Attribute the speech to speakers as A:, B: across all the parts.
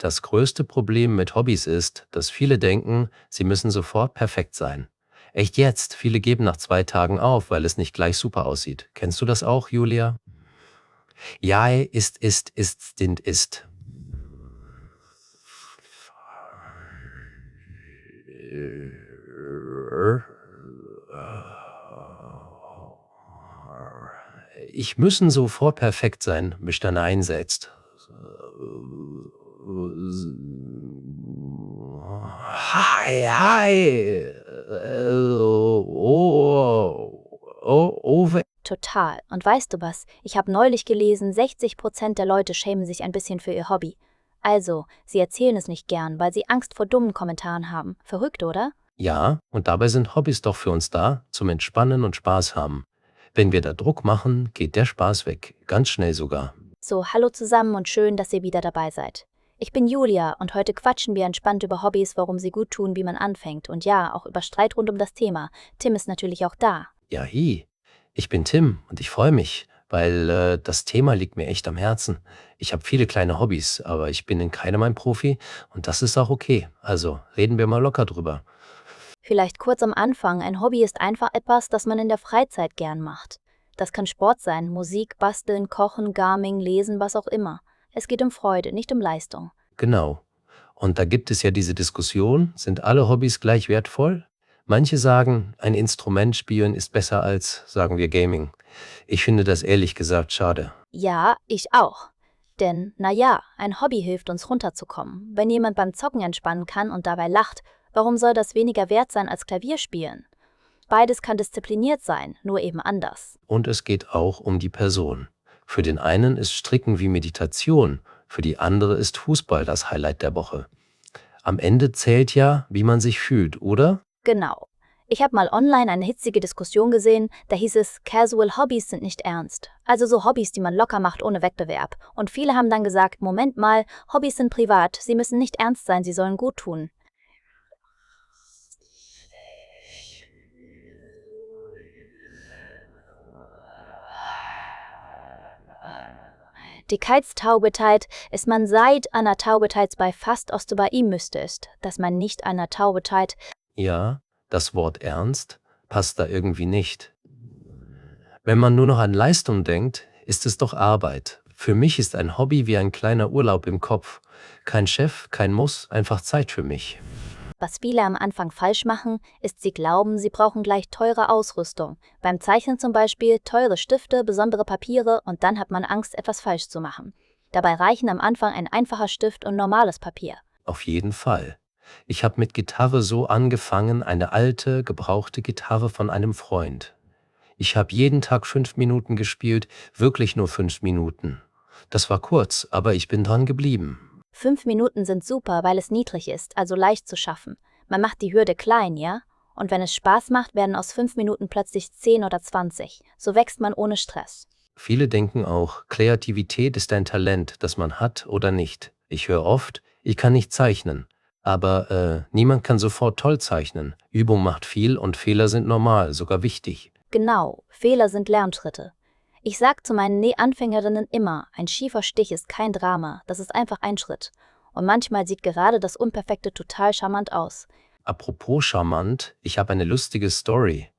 A: Das größte Problem mit Hobbys ist, dass viele denken, sie müssen sofort perfekt sein. Echt jetzt, viele geben nach 2 Tagen auf, weil es nicht gleich super aussieht. Kennst du das auch, Julia? Ja, ist, stint, ist. Ich müssen sofort perfekt sein, mich dann einsetzt. Hi.
B: Total. Und weißt du was? Ich habe neulich gelesen, 60% der Leute schämen sich ein bisschen für ihr Hobby. Also, sie erzählen es nicht gern, weil sie Angst vor dummen Kommentaren haben. Verrückt, oder?
A: Ja, und dabei sind Hobbys doch für uns da, zum Entspannen und Spaß haben. Wenn wir da Druck machen, geht der Spaß weg, ganz schnell sogar.
B: So, hallo zusammen und schön, dass ihr wieder dabei seid. Ich bin Julia und heute quatschen wir entspannt über Hobbys, warum sie gut tun, wie man anfängt. Und ja, auch über Streit rund um das Thema. Tim ist natürlich auch da.
A: Ja, ich bin Tim und ich freue mich, weil das Thema liegt mir echt am Herzen. Ich habe viele kleine Hobbys, aber ich bin in keinem ein Profi und das ist auch okay. Also reden wir mal locker drüber.
B: Vielleicht kurz am Anfang, ein Hobby ist einfach etwas, das man in der Freizeit gern macht. Das kann Sport sein, Musik, Basteln, Kochen, Gaming, Lesen, was auch immer. Es geht um Freude, nicht um Leistung.
A: Genau. Und da gibt es ja diese Diskussion, sind alle Hobbys gleich wertvoll? Manche sagen, ein Instrument spielen ist besser als, sagen wir, Gaming. Ich finde das ehrlich gesagt schade.
B: Ja, ich auch. Denn, naja, ein Hobby hilft uns runterzukommen. Wenn jemand beim Zocken entspannen kann und dabei lacht, warum soll das weniger wert sein als Klavierspielen? Beides kann diszipliniert sein, nur eben anders.
A: Und es geht auch um die Person. Für den einen ist Stricken wie Meditation, für die andere ist Fußball das Highlight der Woche. Am Ende zählt ja, wie man sich fühlt, oder?
B: Genau. Ich habe mal online eine hitzige Diskussion gesehen, da hieß es, Casual Hobbys sind nicht ernst. Also so Hobbys, die man locker macht ohne Wettbewerb. Und viele haben dann gesagt, Moment mal, Hobbys sind privat, sie müssen nicht ernst sein, sie sollen gut tun. Die Keitstaubetheit ist man seit einer Taubetheit bei fast ost bei ihm müsstest, dass man nicht einer Taubetheit.
A: Ja, das Wort ernst passt da irgendwie nicht. Wenn man nur noch an Leistung denkt, ist es doch Arbeit. Für mich ist ein Hobby wie ein kleiner Urlaub im Kopf. Kein Chef, kein Muss, einfach Zeit für mich.
B: Was viele am Anfang falsch machen, ist, sie glauben, sie brauchen gleich teure Ausrüstung. Beim Zeichnen zum Beispiel teure Stifte, besondere Papiere und dann hat man Angst, etwas falsch zu machen. Dabei reichen am Anfang ein einfacher Stift und normales Papier.
A: Auf jeden Fall. Ich habe mit Gitarre so angefangen, eine alte, gebrauchte Gitarre von einem Freund. Ich habe jeden Tag 5 Minuten gespielt, wirklich nur 5 Minuten. Das war kurz, aber ich bin dran geblieben.
B: 5 Minuten sind super, weil es niedrig ist, also leicht zu schaffen. Man macht die Hürde klein, ja? Und wenn es Spaß macht, werden aus 5 Minuten plötzlich 10 oder 20. So wächst man ohne Stress.
A: Viele denken auch, Kreativität ist ein Talent, das man hat oder nicht. Ich höre oft, ich kann nicht zeichnen. Aber niemand kann sofort toll zeichnen. Übung macht viel und Fehler sind normal, sogar wichtig.
B: Genau, Fehler sind Lernschritte. Ich sag zu meinen Nähanfängerinnen immer, ein schiefer Stich ist kein Drama, das ist einfach ein Schritt. Und manchmal sieht gerade das Unperfekte total charmant aus.
A: Apropos charmant, ich habe eine lustige Story.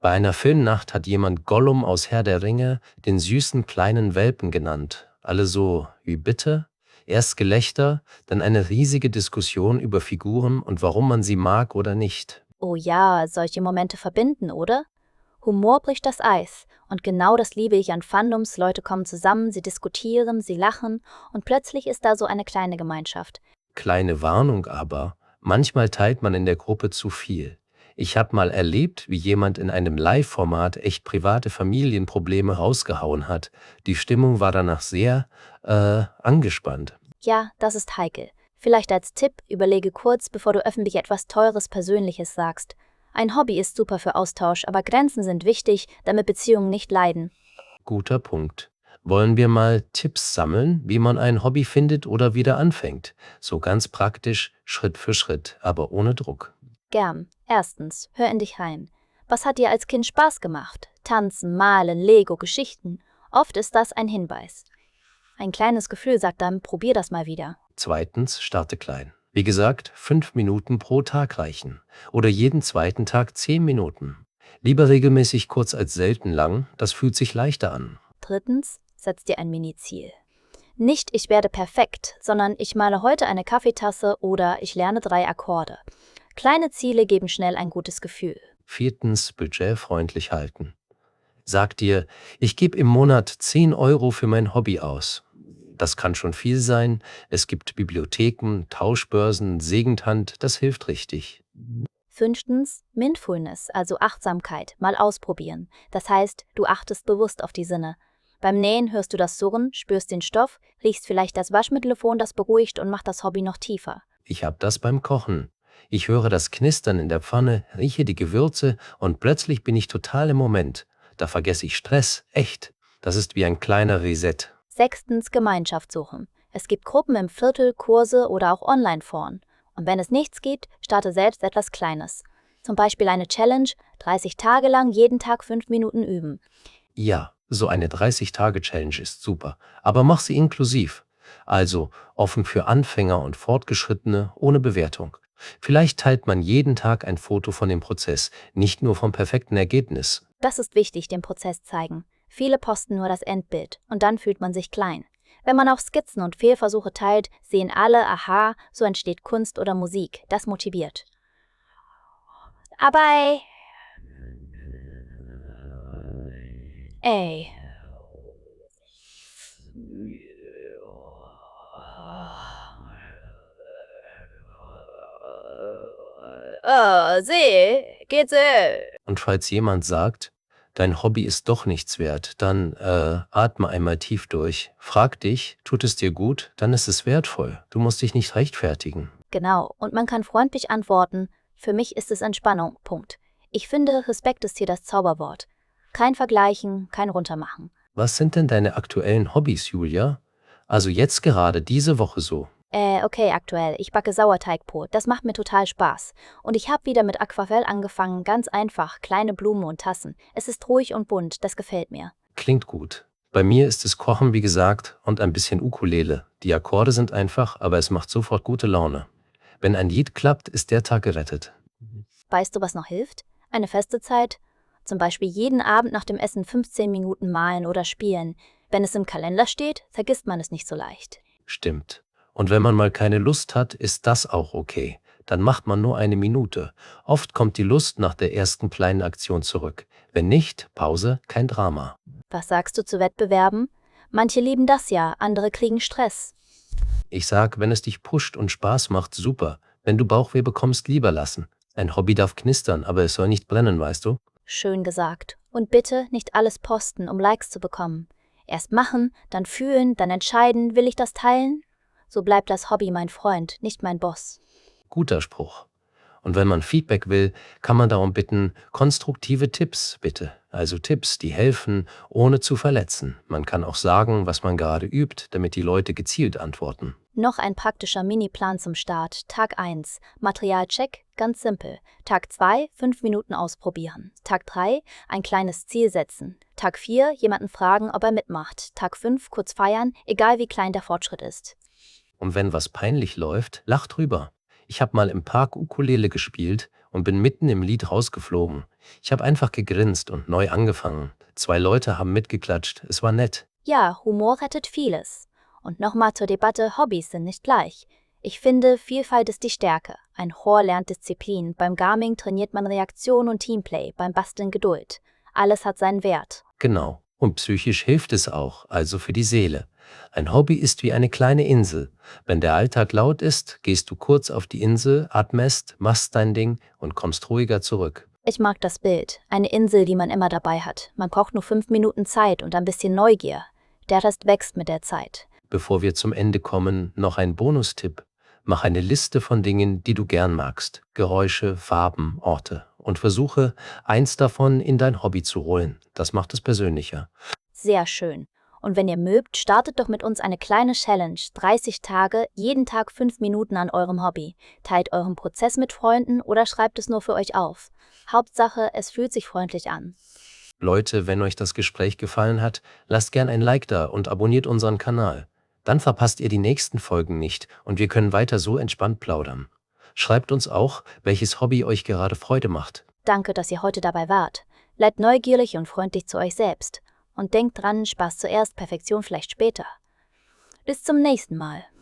A: Bei einer Filmnacht hat jemand Gollum aus Herr der Ringe den süßen kleinen Welpen genannt. Alle so, wie bitte? Erst Gelächter, dann eine riesige Diskussion über Figuren und warum man sie mag oder nicht.
B: Oh ja, solche Momente verbinden, oder? Humor bricht das Eis. Und genau das liebe ich an Fandoms. Leute kommen zusammen, sie diskutieren, sie lachen und plötzlich ist da so eine kleine Gemeinschaft.
A: Kleine Warnung aber, manchmal teilt man in der Gruppe zu viel. Ich habe mal erlebt, wie jemand in einem Live-Format echt private Familienprobleme rausgehauen hat. Die Stimmung war danach sehr, angespannt.
B: Ja, das ist heikel. Vielleicht als Tipp, überlege kurz, bevor du öffentlich etwas Teures, Persönliches sagst. Ein Hobby ist super für Austausch, aber Grenzen sind wichtig, damit Beziehungen nicht leiden.
A: Guter Punkt. Wollen wir mal Tipps sammeln, wie man ein Hobby findet oder wieder anfängt? So ganz praktisch, Schritt für Schritt, aber ohne Druck.
B: Gern. Erstens, hör in dich rein. Was hat dir als Kind Spaß gemacht? Tanzen, Malen, Lego, Geschichten. Oft ist das ein Hinweis. Ein kleines Gefühl sagt dann, probier das mal wieder.
A: Zweitens, starte klein. Wie gesagt, 5 Minuten pro Tag reichen. Oder jeden zweiten Tag 10 Minuten. Lieber regelmäßig kurz als selten lang, das fühlt sich leichter an.
B: Drittens, setz dir ein Mini-Ziel. Nicht ich werde perfekt, sondern ich male heute eine Kaffeetasse oder ich lerne 3 Akkorde. Kleine Ziele geben schnell ein gutes Gefühl.
A: Viertens, budgetfreundlich halten. Sag dir, ich gebe im Monat 10 Euro für mein Hobby aus. Das kann schon viel sein. Es gibt Bibliotheken, Tauschbörsen, Segentand, das hilft richtig.
B: Fünftens, Mindfulness, also Achtsamkeit, mal ausprobieren. Das heißt, du achtest bewusst auf die Sinne. Beim Nähen hörst du das Surren, spürst den Stoff, riechst vielleicht das Waschmittelphon, das beruhigt und macht das Hobby noch tiefer.
A: Ich hab das beim Kochen. Ich höre das Knistern in der Pfanne, rieche die Gewürze und plötzlich bin ich total im Moment. Da vergesse ich Stress, echt. Das ist wie ein kleiner Reset.
B: Sechstens, Gemeinschaft suchen. Es gibt Gruppen im Viertel, Kurse oder auch Online-Foren. Und wenn es nichts gibt, starte selbst etwas Kleines. Zum Beispiel eine Challenge, 30 Tage lang jeden Tag 5 Minuten üben.
A: Ja, so eine 30-Tage-Challenge ist super, aber mach sie inklusiv. Also offen für Anfänger und Fortgeschrittene ohne Bewertung. Vielleicht teilt man jeden Tag ein Foto von dem Prozess, nicht nur vom perfekten Ergebnis.
B: Das ist wichtig, den Prozess zeigen. Viele posten nur das Endbild und dann fühlt man sich klein. Wenn man auch Skizzen und Fehlversuche teilt, sehen alle, aha, so entsteht Kunst oder Musik. Das motiviert. Aber ey. Geht's?
A: Und falls jemand sagt, dein Hobby ist doch nichts wert, dann atme einmal tief durch. Frag dich, tut es dir gut, dann ist es wertvoll. Du musst dich nicht rechtfertigen.
B: Genau, und man kann freundlich antworten, für mich ist es Entspannung, Punkt. Ich finde, Respekt ist hier das Zauberwort. Kein Vergleichen, kein Runtermachen.
A: Was sind denn deine aktuellen Hobbys, Julia? Also jetzt gerade diese Woche so.
B: Okay, aktuell. Ich backe Sauerteigbrot. Das macht mir total Spaß. Und ich habe wieder mit Aquarell angefangen, ganz einfach, kleine Blumen und Tassen. Es ist ruhig und bunt, das gefällt mir.
A: Klingt gut. Bei mir ist es Kochen, wie gesagt, und ein bisschen Ukulele. Die Akkorde sind einfach, aber es macht sofort gute Laune. Wenn ein Lied klappt, ist der Tag gerettet.
B: Weißt du, was noch hilft? Eine feste Zeit? Zum Beispiel jeden Abend nach dem Essen 15 Minuten malen oder spielen. Wenn es im Kalender steht, vergisst man es nicht so leicht.
A: Stimmt. Und wenn man mal keine Lust hat, ist das auch okay. Dann macht man nur 1 Minute. Oft kommt die Lust nach der ersten kleinen Aktion zurück. Wenn nicht, Pause, kein Drama.
B: Was sagst du zu Wettbewerben? Manche lieben das ja, andere kriegen Stress.
A: Ich sag, wenn es dich pusht und Spaß macht, super. Wenn du Bauchweh bekommst, lieber lassen. Ein Hobby darf knistern, aber es soll nicht brennen, weißt du?
B: Schön gesagt. Und bitte nicht alles posten, um Likes zu bekommen. Erst machen, dann fühlen, dann entscheiden, will ich das teilen? So bleibt das Hobby mein Freund, nicht mein Boss.
A: Guter Spruch. Und wenn man Feedback will, kann man darum bitten, konstruktive Tipps bitte. Also Tipps, die helfen, ohne zu verletzen. Man kann auch sagen, was man gerade übt, damit die Leute gezielt antworten.
B: Noch ein praktischer Miniplan zum Start. Tag 1. Materialcheck, ganz simpel. Tag 2. 5 Minuten ausprobieren. Tag 3. Ein kleines Ziel setzen. Tag 4. Jemanden fragen, ob er mitmacht. Tag 5. Kurz feiern, egal wie klein der Fortschritt ist.
A: Und wenn was peinlich läuft, lach drüber. Ich habe mal im Park Ukulele gespielt und bin mitten im Lied rausgeflogen. Ich habe einfach gegrinst und neu angefangen. 2 Leute haben mitgeklatscht, es war nett.
B: Ja, Humor rettet vieles. Und nochmal zur Debatte, Hobbys sind nicht gleich. Ich finde, Vielfalt ist die Stärke. Ein Chor lernt Disziplin, beim Garming trainiert man Reaktion und Teamplay, beim Basteln Geduld. Alles hat seinen Wert.
A: Genau. Und psychisch hilft es auch, also für die Seele. Ein Hobby ist wie eine kleine Insel. Wenn der Alltag laut ist, gehst du kurz auf die Insel, atmest, machst dein Ding und kommst ruhiger zurück.
B: Ich mag das Bild. Eine Insel, die man immer dabei hat. Man braucht nur 5 Minuten Zeit und ein bisschen Neugier. Der Rest wächst mit der Zeit.
A: Bevor wir zum Ende kommen, noch ein Bonustipp. Mach eine Liste von Dingen, die du gern magst. Geräusche, Farben, Orte. Und versuche, eins davon in dein Hobby zu holen. Das macht es persönlicher.
B: Sehr schön. Und wenn ihr mögt, startet doch mit uns eine kleine Challenge. 30 Tage, jeden Tag 5 Minuten an eurem Hobby. Teilt euren Prozess mit Freunden oder schreibt es nur für euch auf. Hauptsache, es fühlt sich freundlich an.
A: Leute, wenn euch das Gespräch gefallen hat, lasst gern ein Like da und abonniert unseren Kanal. Dann verpasst ihr die nächsten Folgen nicht und wir können weiter so entspannt plaudern. Schreibt uns auch, welches Hobby euch gerade Freude macht.
B: Danke, dass ihr heute dabei wart. Bleibt neugierig und freundlich zu euch selbst. Und denkt dran, Spaß zuerst, Perfektion vielleicht später. Bis zum nächsten Mal.